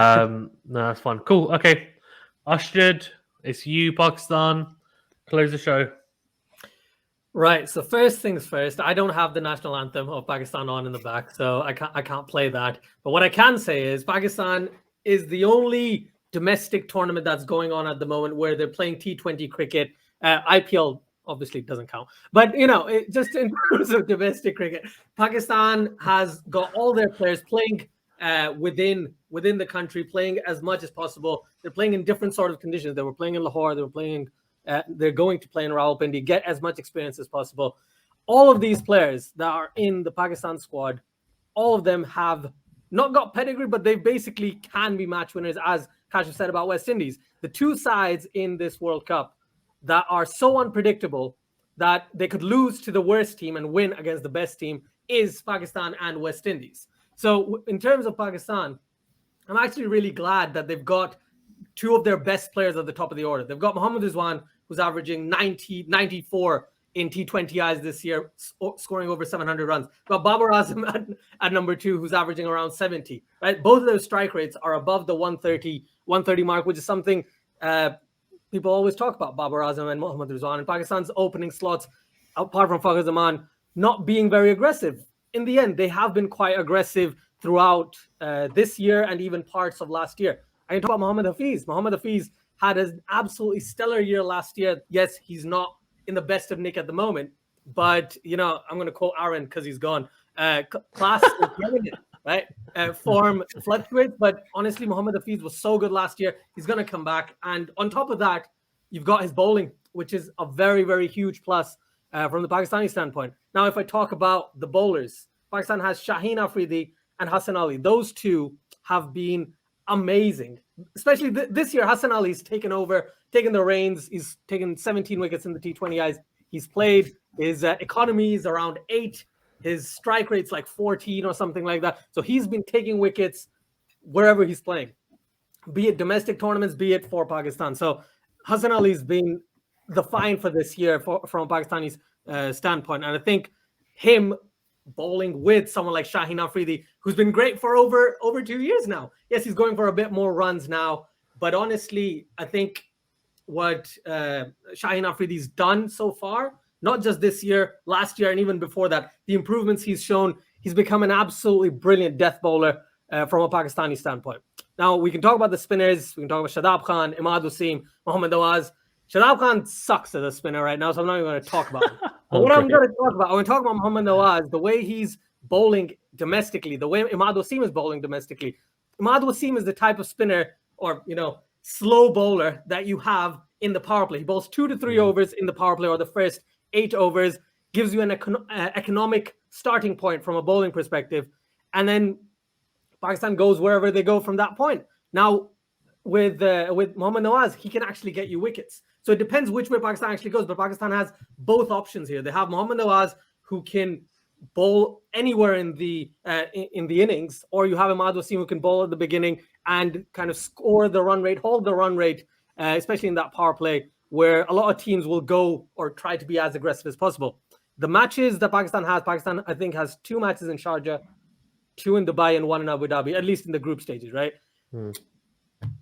No, that's fine. Cool. Okay. Ashdod, it's you, Pakistan. Close the show. Right. So first things first, I don't have the national anthem of Pakistan on in the back, so I can't play that. But what I can say is Pakistan is the only domestic tournament that's going on at the moment where they're playing T20 cricket. IPL obviously doesn't count, but just in terms of domestic cricket, Pakistan has got all their players playing within the country, playing as much as possible. They're playing in different sort of conditions. They were playing in Lahore. They were playing. They're going to play in Rawalpindi, get as much experience as possible. All of these players that are in the Pakistan squad, all of them have not got pedigree, but they basically can be match winners, as Kashif said about West Indies. The two sides in this World Cup that are so unpredictable that they could lose to the worst team and win against the best team is Pakistan and West Indies. So in terms of Pakistan, I'm actually really glad that they've got two of their best players at the top of the order. They've got Mohammad Rizwan, who's averaging 94 in T20Is this year, scoring over 700 runs. They've got Babar Azam at number 2, who's averaging around 70. Right, both of those strike rates are above the 130 mark, which is something people always talk about. Babar Azam and Mohammad Rizwan, and Pakistan's opening slots, apart from Fakhar Zaman, not being very aggressive. In the end, they have been quite aggressive throughout this year and even parts of last year. I can talk about Mohammad Hafiz. Mohammad Hafiz had an absolutely stellar year last year. Yes, he's not in the best of nick at the moment, but I'm going to quote Aaron because he's gone. Class is limited, right? Form fluctuates, but honestly, Mohammad Hafiz was so good last year. He's going to come back, and on top of that, you've got his bowling, which is a very, very huge plus from the Pakistani standpoint. Now, if I talk about the bowlers, Pakistan has Shaheen Afridi and Hasan Ali. Those two have been amazing, especially this year. Hasan Ali's taken the reins. He's taken 17 wickets in the T20Is. He's played. His economy is around 8. His strike rate's like 14 or something like that. So he's been taking wickets wherever he's playing, be it domestic tournaments, be it for Pakistan. So Hasan Ali's been the find for this year from Pakistani's standpoint. And I think him bowling with someone like Shaheen Afridi, who's been great for over 2 years now. Yes, he's going for a bit more runs now, but honestly, I think what Shaheen Afridi's done so far, not just this year, last year, and even before that, the improvements he's shown, he's become an absolutely brilliant death bowler from a Pakistani standpoint. Now, we can talk about the spinners. We can talk about Shadab Khan, Imad Wasim, Mohammad Nawaz. Shadab Khan sucks as a spinner right now, so I'm not even going to talk about him. But what I'm going to talk about Mohammad Nawaz, the way he's bowling domestically, the way Imad Wasim is bowling domestically. Imad Wasim is the type of spinner or, slow bowler that you have in the power play. He bowls 2 to 3 overs in the power play, or the first 8 overs, gives you an economic starting point from a bowling perspective. And then Pakistan goes wherever they go from that point. Now, with Mohammad Nawaz, he can actually get you wickets. So it depends which way Pakistan actually goes, but Pakistan has both options here. They have Mohammad Nawaz, who can bowl anywhere in the innings, or you have Imad Wasim, who can bowl at the beginning and kind of score the run rate, hold the run rate, especially in that power play, where a lot of teams will go or try to be as aggressive as possible. The matches that Pakistan, I think, has 2 matches in Sharjah, 2 in Dubai, and 1 in Abu Dhabi, at least in the group stages, right?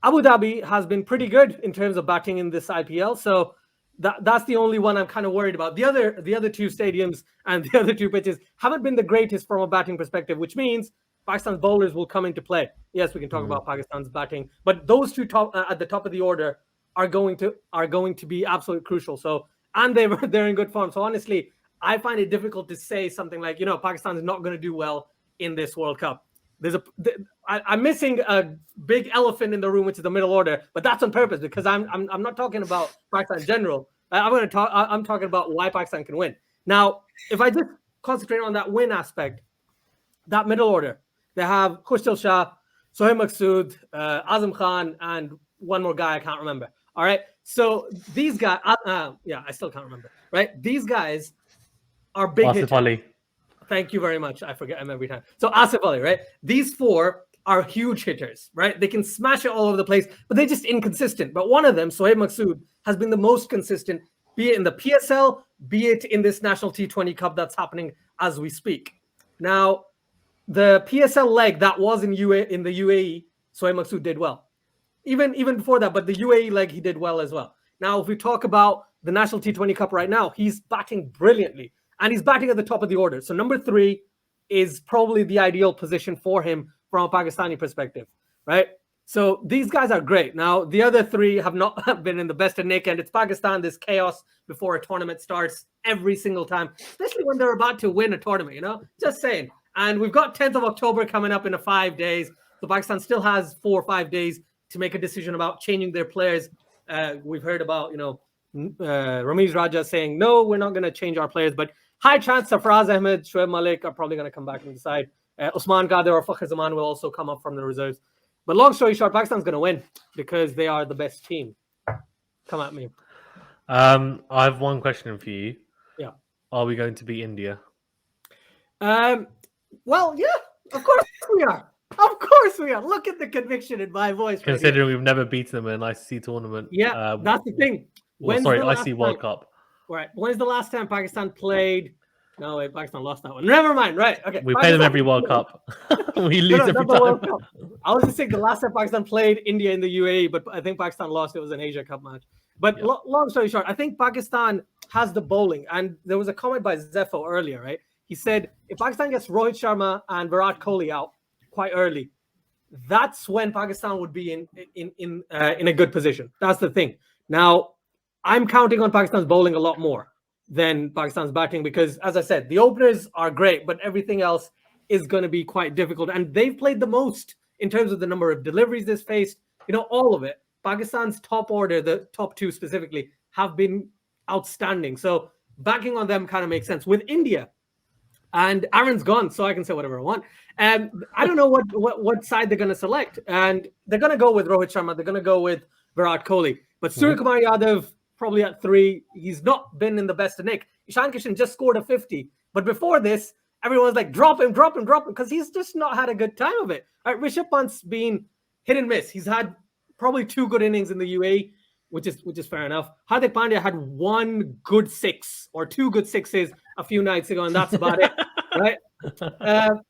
Abu Dhabi has been pretty good in terms of batting in this IPL, so that's the only one I'm kind of worried about. The other 2 stadiums and the other 2 pitches haven't been the greatest from a batting perspective, which means Pakistan's bowlers will come into play. Yes, we can talk about Pakistan's batting, but those 2 at the top of the order are going to be absolutely crucial. So, and they're in good form. So honestly, I find it difficult to say something like, Pakistan is not going to do well in this World Cup. I'm missing a big elephant in the room, which is the middle order, but that's on purpose because I'm not talking about Pakistan in general. I'm talking about why Pakistan can win. Now, if I just concentrate on that win aspect, that middle order, they have Khushdil Shah, Sohail Maqsood, Azam Khan, and one more guy I can't remember. All right, so these guys, I still can't remember. Right, these guys are big Asif hitters. Ali. Thank you very much. I forget him every time. So Asif Ali, right? These 4 are huge hitters, right? They can smash it all over the place, but they're just inconsistent. But one of them, Sohail Maqsood, has been the most consistent, be it in the PSL, be it in this National T20 Cup that's happening as we speak. Now, the PSL leg that was in the UAE Sohail Maksud did well. Even before that, but the UAE leg, he did well as well. Now, if we talk about the National T20 Cup right now, he's batting brilliantly. And he's batting at the top of the order. So number 3 is probably the ideal position for him from a Pakistani perspective, right? So these guys are great. Now, the other 3 have not been in the best of nick, and it's Pakistan, this chaos before a tournament starts every single time, especially when they're about to win a tournament, Just saying. And we've got 10th of October coming up in 5 days. So Pakistan still has 4 or 5 days to make a decision about changing their players. We've heard about, Ramiz Raja saying, no, we're not going to change our players. But high chance Sarfraz Ahmed, Shoaib Malik are probably going to come back and decide. Usman Qadir or Fakhar Zaman will also come up from the reserves. But long story short, Pakistan's going to win because they are the best team. Come at me. I have one question for you. Yeah. Are we going to beat India? Well, yeah, of course we are. Of course we are. Look at the conviction in my voice. Considering we've never beaten them in an ICC tournament. Yeah, that's the thing. ICC World Cup. Right. When's the last time Pakistan played? No, wait, Pakistan lost that one. Never mind. Right. Okay. We play them every World Cup. We lose every time. I was just saying the last time Pakistan played India in the UAE, but I think Pakistan lost. It was an Asia Cup match. But long story short, I think Pakistan has the bowling. And there was a comment by Zepho earlier, right? He said, if Pakistan gets Rohit Sharma and Virat Kohli out quite early, that's when Pakistan would be in a good position. That's the thing. Now, I'm counting on Pakistan's bowling a lot more than Pakistan's batting because, as I said, the openers are great, but everything else is going to be quite difficult. And they've played the most in terms of the number of deliveries they've faced, all of it. Pakistan's top order, the top 2 specifically, have been outstanding. So backing on them kind of makes sense. With India, and Aaron's gone, so I can say whatever I want. I don't know what side they're going to select. And they're going to go with Rohit Sharma. They're going to go with Virat Kohli. But Surya Kumar Yadav, probably at 3. He's not been in the best of nick. Ishan Kishan just scored a 50. But before this, everyone's like, drop him, because he's just not had a good time of it. All right, Rishabh Pant's been hit and miss. He's had probably 2 good innings in the UAE, which is fair enough. Hardik Pandya had 1 good 6 or 2 good 6s a few nights ago, and that's about it, right?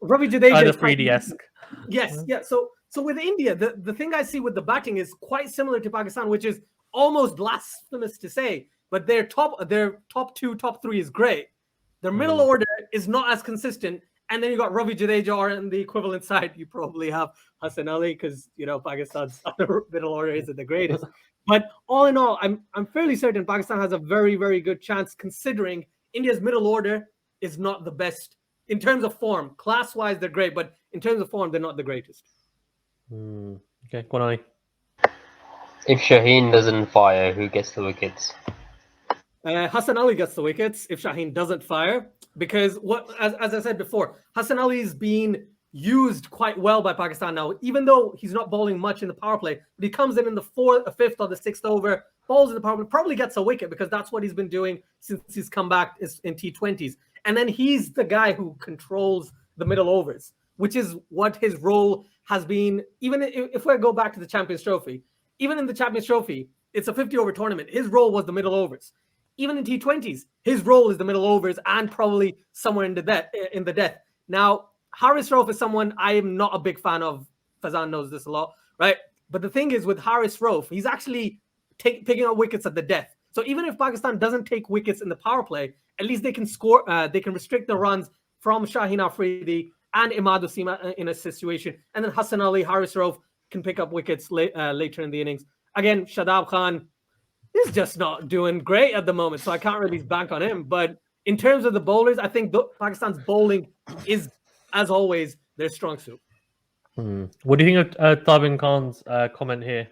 Ravi Jadeja is 3D-esque. Yes, yeah. So with India, the thing I see with the batting is quite similar to Pakistan, which is almost blasphemous to say, but their top 2, top 3 is great. Their middle order is not as consistent, and then you got Ravi Jadeja, or on the equivalent side, you probably have Hasan Ali because Pakistan's other middle order isn't the greatest. But all in all, I'm fairly certain Pakistan has a very, very good chance, considering India's middle order is not the best in terms of form. Class-wise, they're great, but in terms of form, they're not the greatest. Okay, Guanai. If Shaheen doesn't fire, who gets the wickets? Hasan Ali gets the wickets if Shaheen doesn't fire, because as I said before, Hasan Ali is being used quite well by Pakistan now, even though he's not bowling much in the power play, but he comes in the 4th, 5th, or the 6th over, bowls in the power play, probably gets a wicket because that's what he's been doing since he's come back in T20s. And then he's the guy who controls the middle overs, which is what his role has been. Even if we go back to the Champions Trophy, even in the Champions Trophy, it's a 50-over tournament. His role was the middle overs. Even in T20s, his role is the middle overs and probably somewhere in the death. Now, Haris Rauf is someone I am not a big fan of. Fazan knows this a lot, right? But the thing is with Haris Rauf, he's actually picking up wickets at the death. So even if Pakistan doesn't take wickets in the power play, at least they can score. They can restrict the runs from Shaheen Afridi and Imad Wasim in a situation. And then Hasan Ali, Haris Rauf can pick up wickets later in the innings. Again, Shadab Khan is just not doing great at the moment, so I can't really bank on him. But in terms of the bowlers, I think Pakistan's bowling is, as always, their strong suit. What do you think of Tabin Khan's comment here?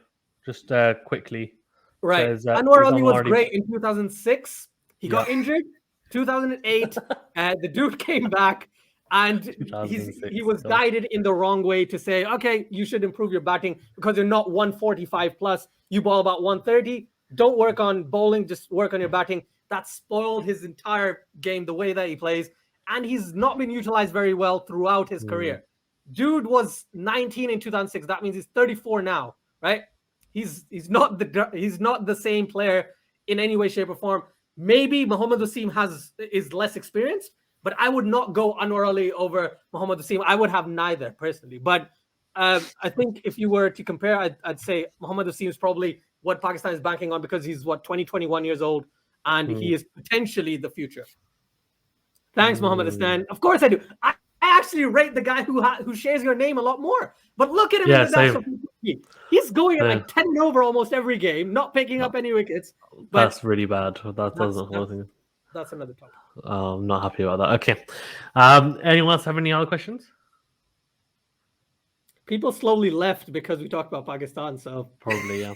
Just quickly. Right. Anwar Ali was great in 2006. He got injured. 2008, the dude came back, and he was guided in the wrong way to say, okay, you should improve your batting because you're not 145 plus. You ball about 130. Don't work on bowling, just work on your batting. That spoiled his entire game, the way that he plays. And he's not been utilized very well throughout his career. Dude was 19 in 2006. That means he's 34 now, right? He's not the same player in any way, shape, or form. Maybe Mohammad Wasim is less experienced, but I would not go Anwar Ali over Mohammad Wasim. I would have neither personally. But I think if you were to compare, I'd say Mohammad Wasim is probably what Pakistan is banking on because he's 21 years old, and he is potentially the future. Thanks, Mohammad Hassan. Of course I do. I actually rate the guy who shares your name a lot more. But look at him in the national team. He's going at like 10 over almost every game, not picking up any wickets. But that's really bad. That's another topic. I'm not happy about that. Okay. Anyone else have any other questions? People slowly left because we talked about Pakistan, so probably, yeah.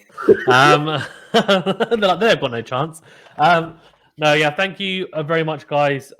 They've got no chance. No, yeah, thank you very much, guys.